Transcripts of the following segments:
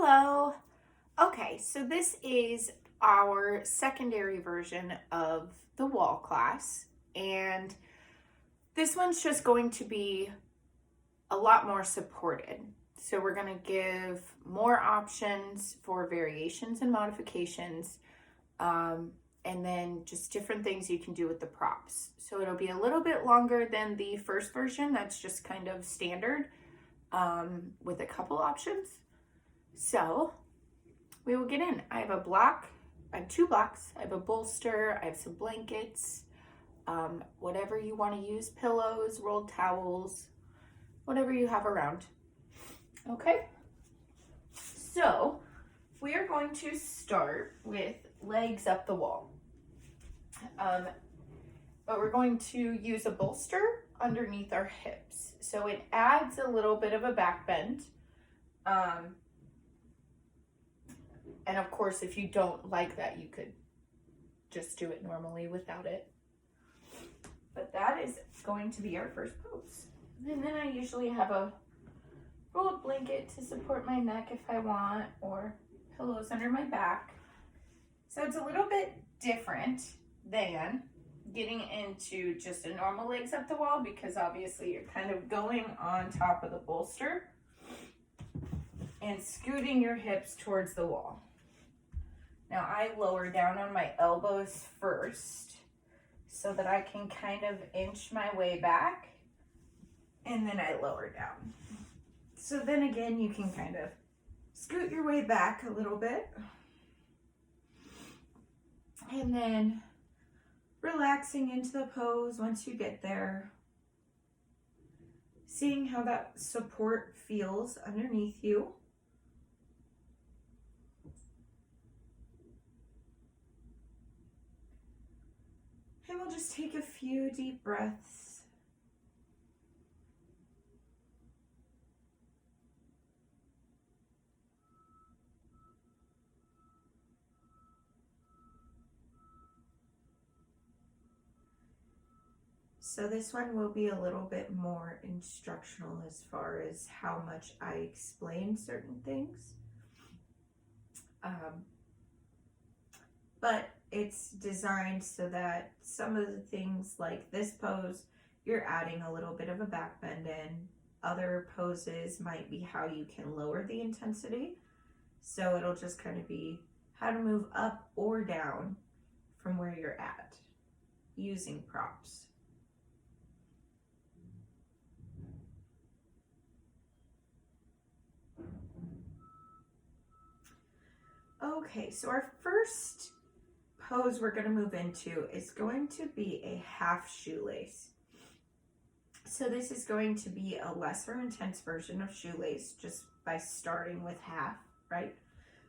Hello. Okay, so this is our secondary version of the wall class, and this one's just going to be a lot more supported. So we're going to give more options for variations and modifications, and then just different things you can do with the props. So it'll be a little bit longer than the first version. That's just kind of standard, with a couple options. So we will get in. I have two blocks. I have a bolster, I have some blankets, whatever you want to use, pillows, rolled towels, whatever you have around. Okay, so we are going to start with legs up the wall. But we're going to use a bolster underneath our hips. So it adds a little bit of a back bend. And of course, if you don't like that, you could just do it normally without it. But that is going to be our first pose. And then I usually have a rolled blanket to support my neck if I want, or pillows under my back. So it's a little bit different than getting into just a normal legs up the wall, because obviously you're kind of going on top of the bolster and scooting your hips towards the wall. Now I lower down on my elbows first so that I can kind of inch my way back, and then I lower down. So then again, you can kind of scoot your way back a little bit, and then relaxing into the pose once you get there, seeing how that support feels underneath you. And we'll just take a few deep breaths. So this one will be a little bit more instructional as far as how much I explain certain things. But it's designed so that some of the things like this pose, you're adding a little bit of a back bend in. Other poses might be how you can lower the intensity. So it'll just kind of be how to move up or down from where you're at using props. Okay, so our first pose we're going to move into is going to be a half shoelace. So this is going to be a lesser intense version of shoelace, just by starting with half, right?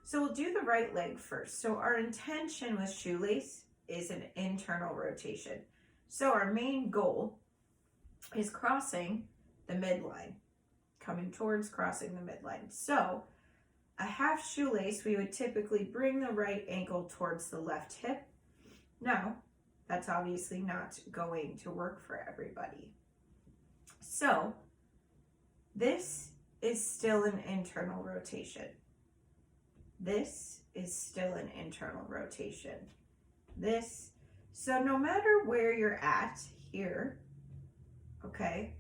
So we'll do the right leg first. So our intention with shoelace is an internal rotation. So our main goal is crossing the midline, coming towards crossing the midline. So a half shoelace, we would typically bring the right ankle towards the left hip. Now, that's obviously not going to work for everybody. So, this is still an internal rotation. This is still an internal rotation. So no matter where you're at here, okay,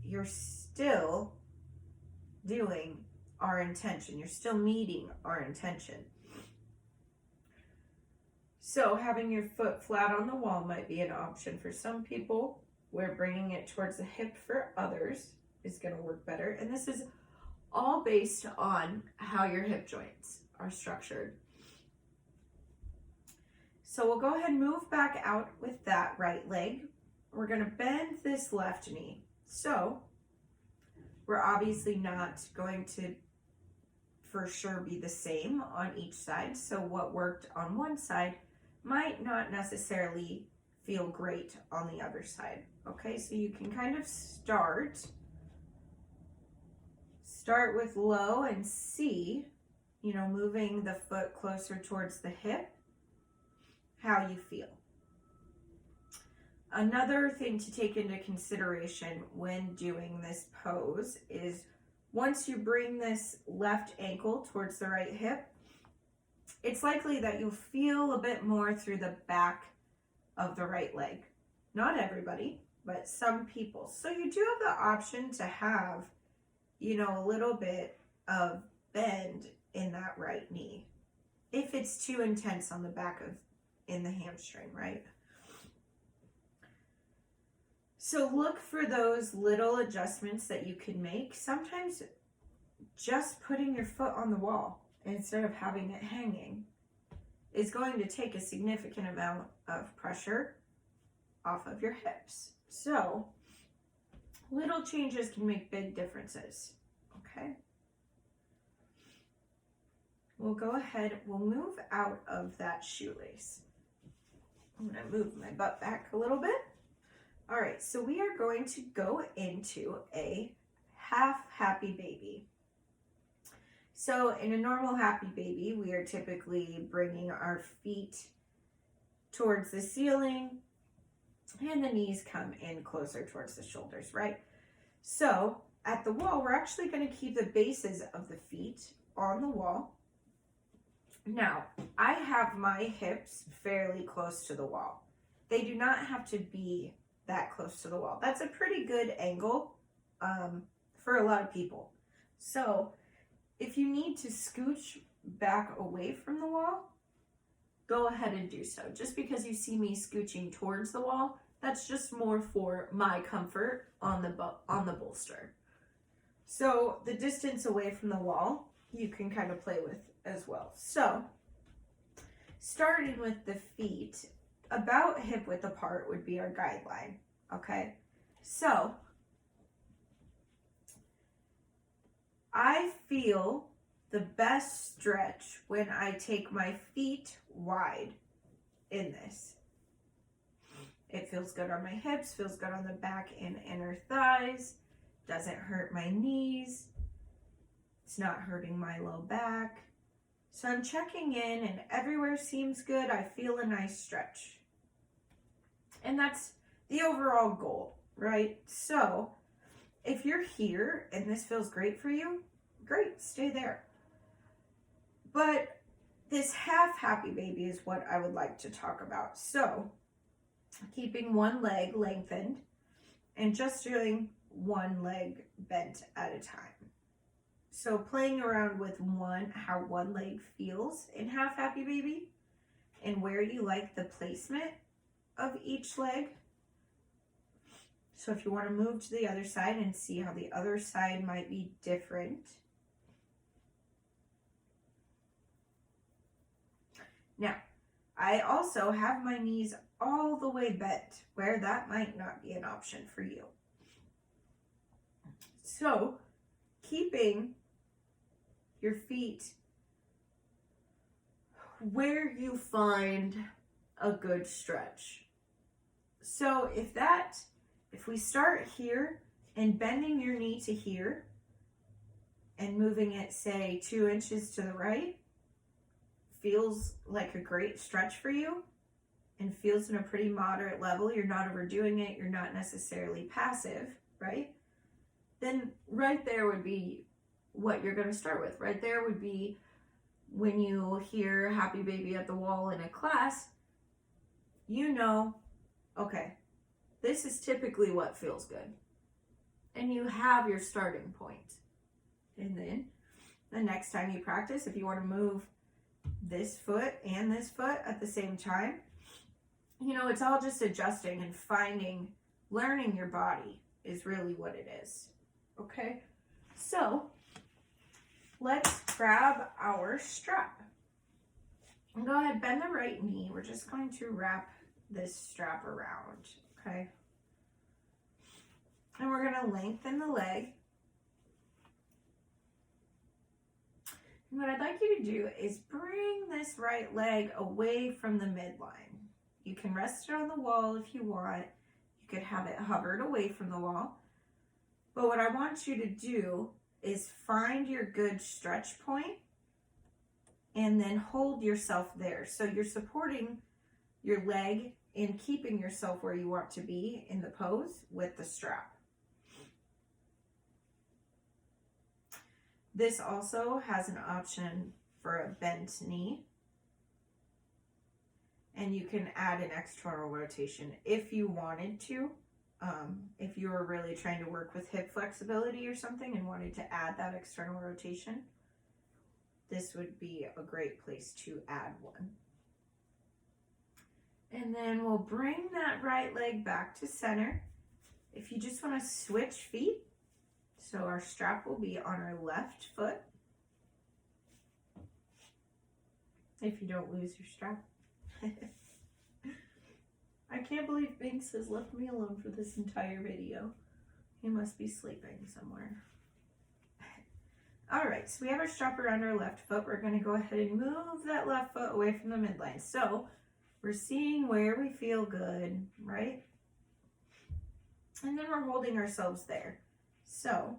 you're still doing our intention. You're still meeting our intention. So having your foot flat on the wall might be an option for some people, where bringing it towards the hip for others is going to work better. And this is all based on how your hip joints are structured. So we'll go ahead and move back out with that right leg. We're going to bend this left knee. So we're obviously not going to for sure be the same on each side. So what worked on one side might not necessarily feel great on the other side. Okay, so you can kind of start with low and see, moving the foot closer towards the hip, how you feel. Another thing to take into consideration when doing this pose is Once you bring this left ankle towards the right hip, it's likely that you'll feel a bit more through the back of the right leg. Not everybody, but some people. So you do have the option to have, a little bit of bend in that right knee if it's too intense on the back in the hamstring, right? So look for those little adjustments that you can make. Sometimes just putting your foot on the wall instead of having it hanging is going to take a significant amount of pressure off of your hips. So little changes can make big differences, okay? We'll go ahead, we'll move out of that shoelace. I'm gonna move my butt back a little bit. All right, so we are going to go into a half happy baby. So in a normal happy baby, we are typically bringing our feet towards the ceiling and the knees come in closer towards the shoulders, right? So at the wall, we're actually going to keep the bases of the feet on the wall. Now, I have my hips fairly close to the wall. They do not have to be that close to the wall. That's a pretty good angle for a lot of people. So if you need to scooch back away from the wall, go ahead and do so. Just because you see me scooching towards the wall, that's just more for my comfort on the bolster. So the distance away from the wall, you can kind of play with as well. So starting with the feet, about hip width apart would be our guideline, okay? So I feel the best stretch when I take my feet wide in this. It feels good on my hips, feels good on the back and inner thighs, doesn't hurt my knees, it's not hurting my low back. So I'm checking in and everywhere seems good. I feel a nice stretch. And that's the overall goal, right? So if you're here and this feels great for you, great, stay there. But this half happy baby is what I would like to talk about. So keeping one leg lengthened and just doing one leg bent at a time. So playing around with how one leg feels in half happy baby and where you like the placement of each leg. So if you want to move to the other side and see how the other side might be different. Now, I also have my knees all the way bent, where that might not be an option for you. So, keeping your feet where you find a good stretch. So if we start here and bending your knee to here and moving it, say 2 inches to the right, feels like a great stretch for you and feels in a pretty moderate level, you're not overdoing it, you're not necessarily passive, right? Then right there would be what you're going to start with. Right there would be when you hear happy baby at the wall in a class, okay, this is typically what feels good. And you have your starting point. And then the next time you practice, if you want to move this foot and this foot at the same time, it's all just adjusting and learning your body is really what it is. Okay, so let's grab our strap. And go ahead, bend the right knee. We're just going to wrap this strap around, okay? And we're going to lengthen the leg. And what I'd like you to do is bring this right leg away from the midline. You can rest it on the wall if you want. You could have it hovered away from the wall. But what I want you to do is find your good stretch point and then hold yourself there. So you're supporting your leg and keeping yourself where you want to be in the pose with the strap. This also has an option for a bent knee. And you can add an external rotation if you wanted to. If you were really trying to work with hip flexibility or something and wanted to add that external rotation, this would be a great place to add one. And then we'll bring that right leg back to center. If you just want to switch feet, so our strap will be on our left foot. If you don't lose your strap. I can't believe Binks has left me alone for this entire video. He must be sleeping somewhere. All right, so we have our strap around our left foot. We're going to go ahead and move that left foot away from the midline. So we're seeing where we feel good, right? And then we're holding ourselves there. So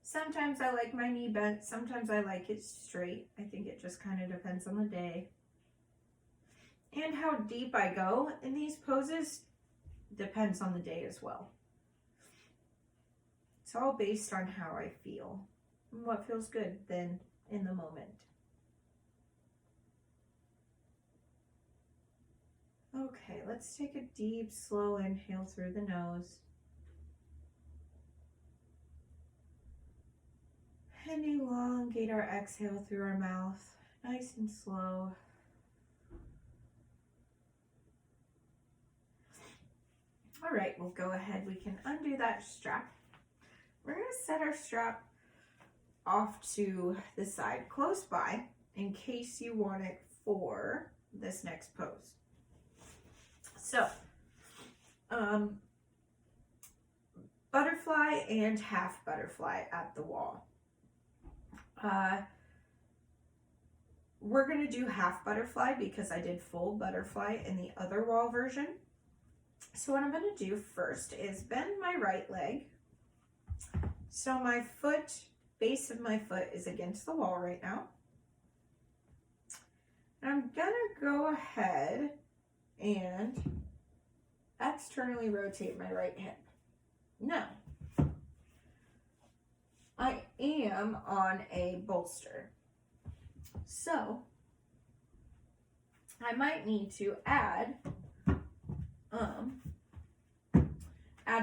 sometimes I like my knee bent. Sometimes I like it straight. I think it just kind of depends on the day. And how deep I go in these poses depends on the day as well. It's all based on how I feel and what feels good then in the moment. Okay, let's take a deep, slow inhale through the nose. And elongate our exhale through our mouth, nice and slow. All right, we'll go ahead. We can undo that strap. We're going to set our strap off to the side close by in case you want it for this next pose. So, butterfly and half butterfly at the wall. We're going to do half butterfly because I did full butterfly in the other wall version. So what I'm going to do first is bend my right leg. So my foot, base of my foot is against the wall right now. And I'm going to go ahead and externally rotate my right hip. Now, I am on a bolster. So I might need to add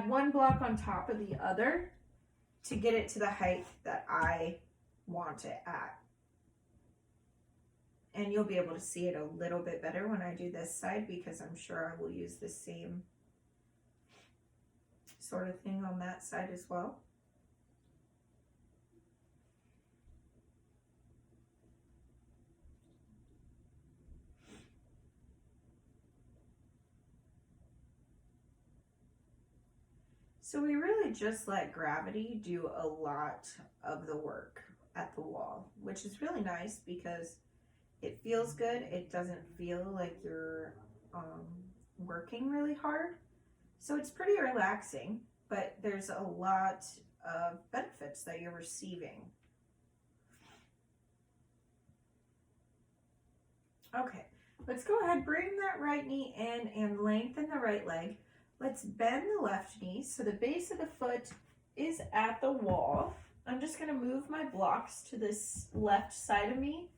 one block on top of the other to get it to the height that I want it at. And you'll be able to see it a little bit better when I do this side because I'm sure I will use the same sort of thing on that side as well. So we really just let gravity do a lot of the work at the wall, which is really nice because it feels good. It doesn't feel like you're working really hard. So it's pretty relaxing, but there's a lot of benefits that you're receiving. Okay, let's go ahead, bring that right knee in and lengthen the right leg. Let's bend the left knee so the base of the foot is at the wall. I'm just going to move my blocks to this left side of me.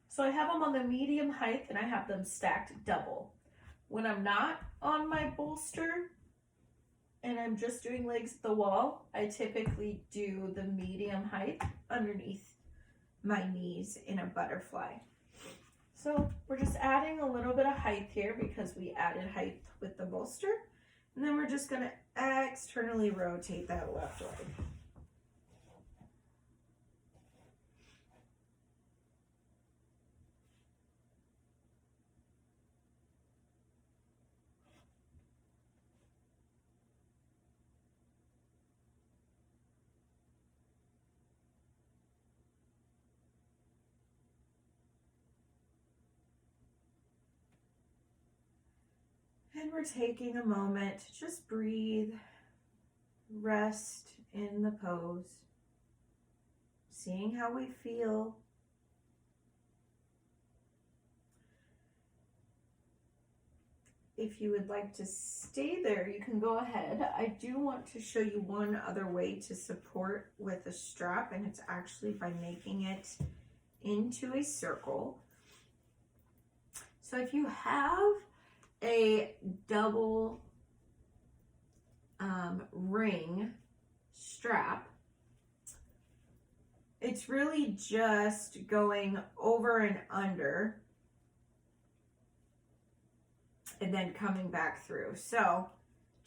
So I have them on the medium height and I have them stacked double. When I'm not on my bolster and I'm just doing legs at the wall, I typically do the medium height underneath my knees in a butterfly. So we're just adding a little bit of height here because we added height with the bolster. And then we're just going to externally rotate that left leg. And we're taking a moment to just breathe, rest in the pose, seeing how we feel. if you would like to stay there, you can go ahead. I do want to show you one other way to support with a strap, and it's actually by making it into a circle. So if you have a double ring strap, it's really just going over and under and then coming back through. So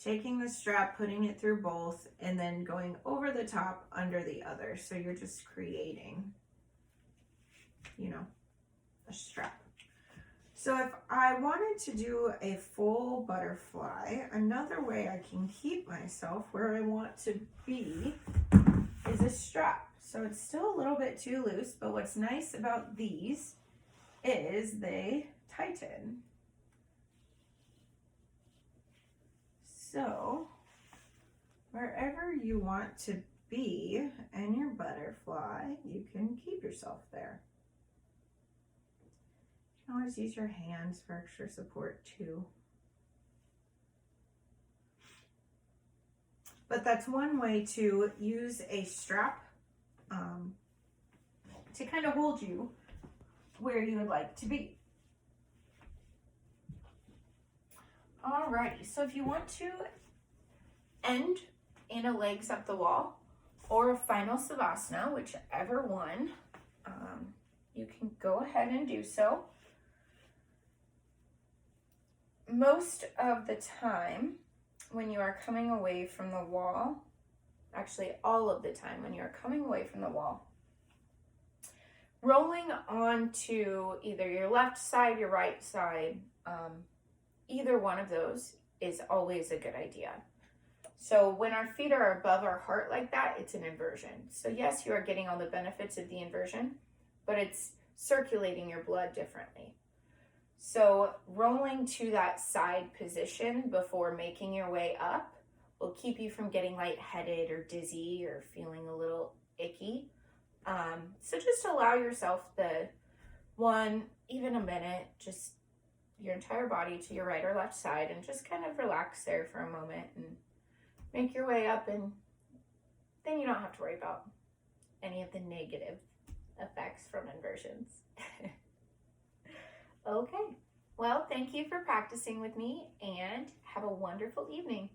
taking the strap, putting it through both, and then going over the top, under the other. So you're just creating, you know, a strap. So if I wanted to do a full butterfly, another way I can keep myself where I want to be is a strap. So it's still a little bit too loose, but what's nice about these is they tighten. So wherever you want to be in your butterfly, you can keep yourself there. You can always use your hands for extra support too. But that's one way to use a strap to kind of hold you where you would like to be. Alrighty, so if you want to end in a legs up the wall or a final savasana, whichever one, you can go ahead and do so. Most of the time when you are coming away from the wall, actually all of the time when you're coming away from the wall, rolling onto either your left side, your right side, either one of those is always a good idea. So when our feet are above our heart like that, it's an inversion. So yes, you are getting all the benefits of the inversion, but it's circulating your blood differently. So rolling to that side position before making your way up will keep you from getting lightheaded or dizzy or feeling a little icky. So just allow yourself even a minute, just your entire body to your right or left side, and just kind of relax there for a moment and make your way up, and then you don't have to worry about any of the negative effects from inversions. Okay, well, thank you for practicing with me, and have a wonderful evening.